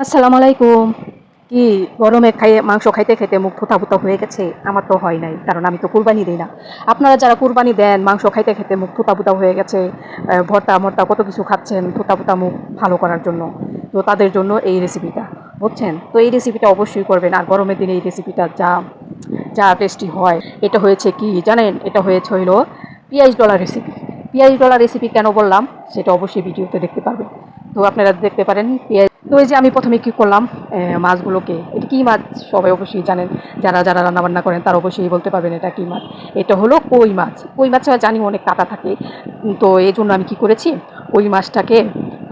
আসসালামু আলাইকুম। কি গরমে মাংস খাইতে, খাইতে মুখ ভুতা, ভুতা হয়ে গেছে? আমার তো হয় নাই। কারণ আমি তো কুরবানি দেই না। আপনারা যারা কুরবানি দেন, মাংস খাইতে, খাইতে মুখ ভুতা, ভুতা হয়ে গেছে, ভর্তা-মর্তা কত কিছু খাচ্ছেন ভুতা, ভুতা মুখ ভালো করার জন্য। তো তাদের জন্য এই রেসিপিটা, বুঝছেন? তো এই রেসিপিটা অবশ্যই করবেন। আর গরমের দিনে এই রেসিপিটা যা টেস্টি হয়। এটা হয়েছে কি জানেন? এটা হইলো পিঁয়াজ ডলা রেসিপি। পিঁয়াজ ডলা রেসিপি কেন বললাম? সেটা অবশ্যই ভিডিওতে দেখতে পারবেন। তো আপনারা দেখতে পারেন তো এই যে আমি প্রথমে কি করলাম, মাছগুলোকে, এটা কী মাছ সবাই অবশ্যই জানেন, যারা রান্নাবান্না করেন তারা অবশ্যই বলতে পারবেন এটা কী মাছ। এটা হলো কই মাছ। কই মাছ জানি অনেক কাঁটা থাকে, তো এই জন্য আমি কি করেছি, কই মাছটাকে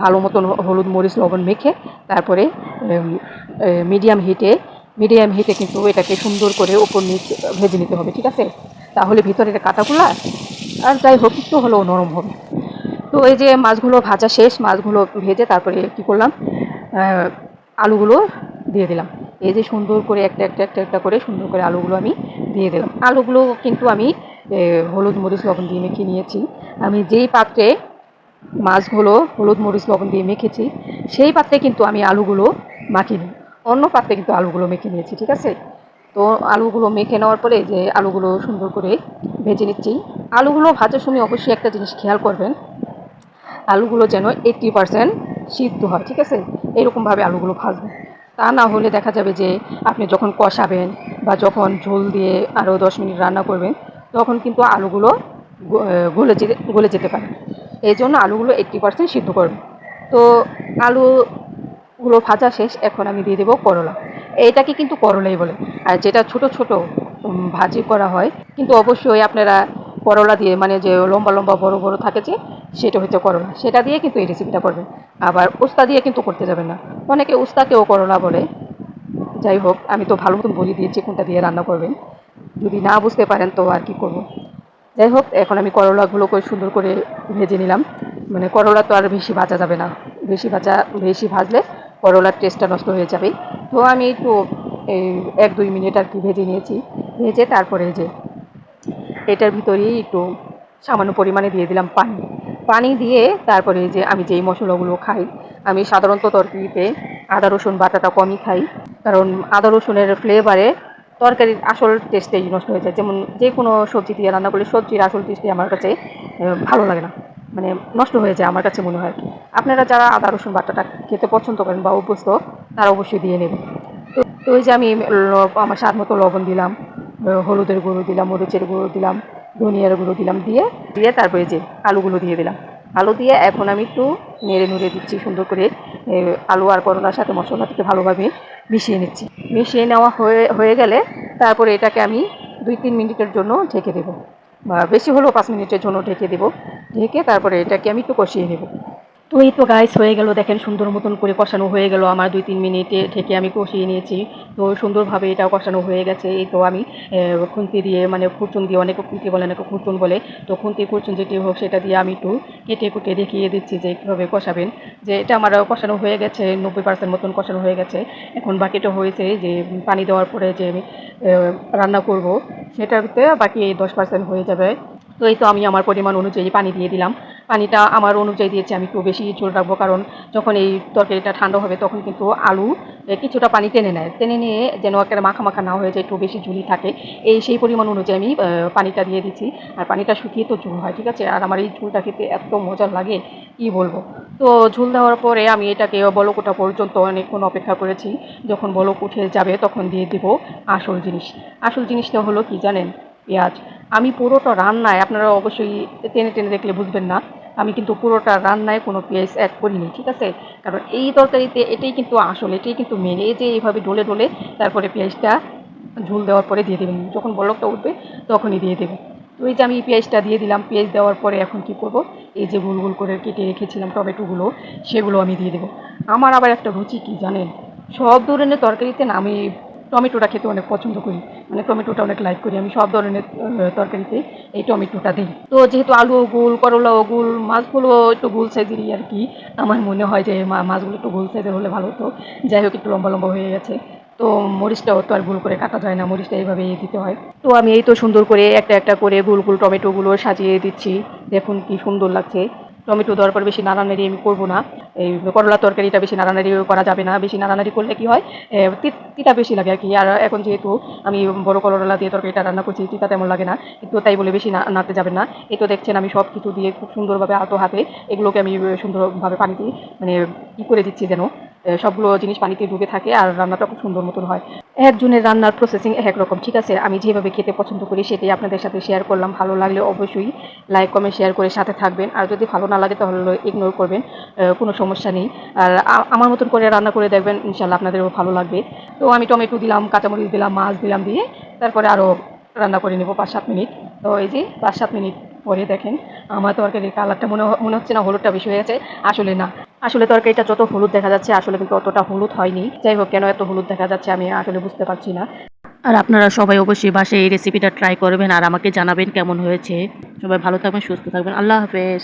ভালো মতন হলুদ মরিচ লবণ মেখে তারপরে মিডিয়াম হিটে কিন্তু এটাকে সুন্দর করে ওপর নিচ ভেজে নিতে হবে, ঠিক আছে? তাহলে ভিতরের কাঁটাগুলো আর যাই হোক একটু হলেও নরম হবে। তো এই যে মাছগুলো ভাজা শেষ, মাছগুলো ভেজে তারপরে কি করলাম, আলুগুলো দিয়ে দিলাম। এই যে সুন্দর করে একটা করে সুন্দর করে আলুগুলো আমি দিয়ে দিলাম। আলুগুলো কিন্তু আমি হলুদ মরিচ লবণ দিয়ে মেখে নিয়েছি। আমি যেই পাত্রে মাছগুলো হলুদ মরিচ লবণ দিয়ে মেখেছি সেই পাত্রে কিন্তু আমি আলুগুলো মাখিনি, অন্য পাত্রে কিন্তু আলুগুলো মেখে নিয়েছি, ঠিক আছে? তো আলুগুলো মেখে নেওয়ার পরে যে আলুগুলো সুন্দর করে ভেজে নিচ্ছি। আলুগুলো ভাজার সময় অবশ্যই একটা জিনিস খেয়াল করবেন, আলুগুলো যেন 80% সিদ্ধ হয়, ঠিক আছে? এরকমভাবে আলুগুলো ভাজবেন। তা না হলে দেখা যাবে যে আপনি যখন কষাবেন বা যখন ঝোল দিয়ে আরও 10 মিনিট রান্না করবেন, তখন কিন্তু আলুগুলো গলে যেতে পারে। এই জন্য আলুগুলো 80% সিদ্ধ করবেন। তো আলুগুলো ভাজা শেষ, এখন আমি দিয়ে দেবো করলা। এইটাকে কিন্তু করলাই বলে। আর যেটা ছোট ছোট ভাজি করা হয়, কিন্তু অবশ্যই আপনারা করলা দিয়ে, মানে যে লম্বা লম্বা বড় বড় থাকে যে, সেটা হচ্ছে করলা, সেটা দিয়ে কিন্তু এই রেসিপিটা করবেন। আবার উস্তা দিয়ে কিন্তু করতে যাবেন না। অনেকে উস্তাকেও করলা বলে। যাই হোক, আমি তো ভালো মতন বলে দিয়েছি কোনটা দিয়ে রান্না করবেন। যদি না বুঝতে পারেন তো আর কি করব। যাই হোক, এখন আমি করলাগুলোকে সুন্দর করে ভেজে নিলাম। মানে করলা তো আর বেশি ভাজা যাবে না, বেশি ভাজলে করলার টেস্টটা নষ্ট হয়ে যাবে। তো আমি একটু এই 1-2 মিনিট আর কি ভেজে নিয়েছি। ভেজে তারপরে যে এটার ভিতরেই একটু সামান্য পরিমাণে দিয়ে দিলাম পানি। পানি দিয়ে তারপরে যে আমি যেই মশলাগুলো খাই, আমি সাধারণত তরকারিতে আদা রসুন বাটাটা কমই খাই। কারণ আদা রসুনের ফ্লেভারে তরকারির আসল টেস্টেই নষ্ট হয়ে যায়। যেমন যে কোনো সবজি দিয়ে রান্না করলে সবজির আসল টেস্টই আমার কাছে ভালো লাগে না, মানে নষ্ট হয়ে যায় আমার কাছে মনে হয়। আপনারা যারা আদা রসুন বাটাটা খেতে পছন্দ করেন বা অভ্যস্ত, তারা অবশ্যই দিয়ে নেবেন। তো ওই যে আমি আমার স্বাদ মতো লবণ দিলাম, হলুদের গুঁড়ো দিলাম, মরিচের গুঁড়ো দিলাম, ধনিয়ার গুঁড়ো দিলাম, দিয়ে দিয়ে তারপরে যে আলুগুলো দিয়ে দিলাম। আলু দিয়ে এখন আমি একটু নেড়ে নুড়ে দিচ্ছি সুন্দর করে। আলু আর করলার সাথে মশলাটাকে ভালোভাবে মিশিয়ে নিচ্ছি। মিশিয়ে নেওয়া হয়ে গেলে তারপরে এটাকে আমি 2-3 মিনিটের জন্য ঢেকে দেবো, বা বেশি হলেও 5 মিনিটের জন্য ঢেকে দেবো। ঢেকে তারপরে এটাকে আমি একটু কষিয়ে নেব। তো এই তো গাইস হয়ে গেল, দেখেন সুন্দর মতন করে কষানো হয়ে গেল আমার। 2-3 মিনিটে ঢেকে আমি কষিয়ে নিয়েছি। তো সুন্দরভাবে এটাও কষানো হয়ে গেছে। এই তো আমি খুন্তি দিয়ে, মানে খুরচুন দিয়ে, অনেকে খুন্তি বলে অনেকে খুরচুন বলে, তো খুন্তি খুরচুন যেটি হোক সেটা দিয়ে আমি একটু কেটে কুটে দেখিয়ে দিচ্ছি যে কীভাবে কষাবেন। যে এটা আমার কষানো হয়ে গেছে, 90% মতন কষানো হয়ে গেছে। এখন বাকিটা হয়েছে যে পানি দেওয়ার পরে যে আমি রান্না করব, সেটাতে বাকি 10% হয়ে যাবে। তো এই তো আমি আমার পরিমাণ অনুযায়ী পানি দিয়ে দিলাম। পানিটা আমার অনুযায়ী দিয়েছি, আমি একটু বেশি ঝোল রাখবো, কারণ যখন এই তরকারিটা ঠান্ডা হবে তখন কিন্তু আলু কিছুটা পানি টেনে নেয়, টেনে নিয়ে যেন একটা মাখা মাখা না হয়ে যায়, একটু বেশি ঝুলি থাকে। সেই পরিমাণ অনুযায়ী আমি পানিটা দিয়ে দিচ্ছি। আর পানিটা শুকিয়ে তো ঝোল হয়, ঠিক আছে? আর আমার এই ঝোলটা খেতে এত মজা লাগে কি বলবো। তো ঝোল দেওয়ার পরে আমি এটাকে বলক ওঠা পর্যন্ত অনেকক্ষণ অপেক্ষা করেছি। যখন বলক উঠে যাবে তখন দিয়ে দিব আসল জিনিস। আসল জিনিসটা হলো কি জানেন? পেঁয়াজ। আমি পুরোটা রান্নায়, আপনারা অবশ্যই টেনে টেনে দেখলে বুঝবেন না, আমি কিন্তু পুরোটা রান্নায় কোনো পেঁয়াজ অ্যাড করিনি, ঠিক আছে? কারণ এই তরকারিতে এটাই কিন্তু আসল, এটাই কিন্তু মেন। এই যে এইভাবে ডলে ডলে তারপরে পেঁয়াজটা ঝোল দেওয়ার পরে দিয়ে দেবেন, যখন বলকটা উঠবে তখনই দিয়ে দেবেন। তো এই যে আমি পেঁয়াজটা দিয়ে দিলাম। পেঁয়াজ দেওয়ার পরে এখন কি করব, এই যে গোল গোল করে কেটে রেখেছিলাম টমেটোগুলো, সেগুলো আমি দিয়ে দেবো। আমার আবার একটা রুচি কি জানেন, সব ধরনের তরকারিতে না আমি টমেটোটা খেতে অনেক পছন্দ করি, মানে টমেটোটা অনেক লাইক করি। আমি সব ধরনের তরকারিতে এই টমেটোটা দিই। তো যেহেতু আলুও গোল, করলাও গোল, মাছগুলো একটু গোল সাইজেরই আর কি। আমার মনে হয় যে মাছগুলো একটু গোল সাইজের হলে ভালো হতো। যাই হোক, একটু লম্বা লম্বা হয়ে গেছে। তো মরিচটাও তো আর গোল করে কাটা যায় না, মরিচটা এইভাবেই দিতে হয়। তো আমি এই তো সুন্দর করে একটা একটা করে গোল গোল টমেটোগুলো সাজিয়ে দিচ্ছি। দেখুন কি সুন্দর লাগছে। টমেটো দেওয়ার পর বেশি নাড়ানাড়ি আমি করবো না। এই করলা তরকারিটা বেশি নাড়ানাড়ি করা যাবে না, বেশি নাড়ানাড়ি করলে কি হয় তিতা বেশি লাগে আর কি। আর এখন যেহেতু আমি বড় করলা দিয়ে তরকারিটা রান্না করছি, তিতা তেমন লাগে না, কিন্তু তাই বলে বেশি নাড়তে যাবেন না। এই তো দেখছেন আমি সব কিছু দিয়ে খুব সুন্দরভাবে আলতো হাতে এগুলোকে আমি সুন্দরভাবে পানিতে মানে ই করে দিচ্ছি যেন সবগুলো জিনিস পানিতে ডুবে থাকে আর রান্নাটা খুব সুন্দর মতন হয়। একজনের রান্নার প্রসেসিং এক রকম, ঠিক আছে? আমি যেভাবে খেতে পছন্দ করি সেটাই আপনাদের সাথে শেয়ার করলাম। ভালো লাগলে অবশ্যই লাইক কমেন্ট শেয়ার করে সাথে থাকবেন, আর যদি ভালো না লাগে তাহলে ইগনোর করবেন, কোনো সমস্যা নেই। আর আমার মতন করে রান্না করে দেখবেন, ইনশাল্লাহ আপনাদেরও ভালো লাগবে। তো আমি টমেটো দিলাম, কাঁচামরিচ দিলাম, মাছ দিলাম, দিয়ে তারপরে আরও রান্না করে নেব 5-7 মিনিট। তো এই যে 5-7 মিনিট পরে দেখেন আমার তরকারির কালারটা মনে হচ্ছে না হলুদটা বেশি হয়ে গেছে, আসলে না। আসলে তরকারিটা যত হলুদ দেখা যাচ্ছে আসলে কিন্তু অতটা হলুদ হয়নি। যাই হোক, কেন এত হলুদ দেখা যাচ্ছে আমি আসলে বুঝতে পারছি না। আর আপনারা সবাই অবশ্যই বাসায় এই রেসিপিটা ট্রাই করবেন আর আমাকে জানাবেন কেমন হয়েছে। সবাই ভালো থাকবেন, সুস্থ থাকবেন। আল্লাহ হাফেজ।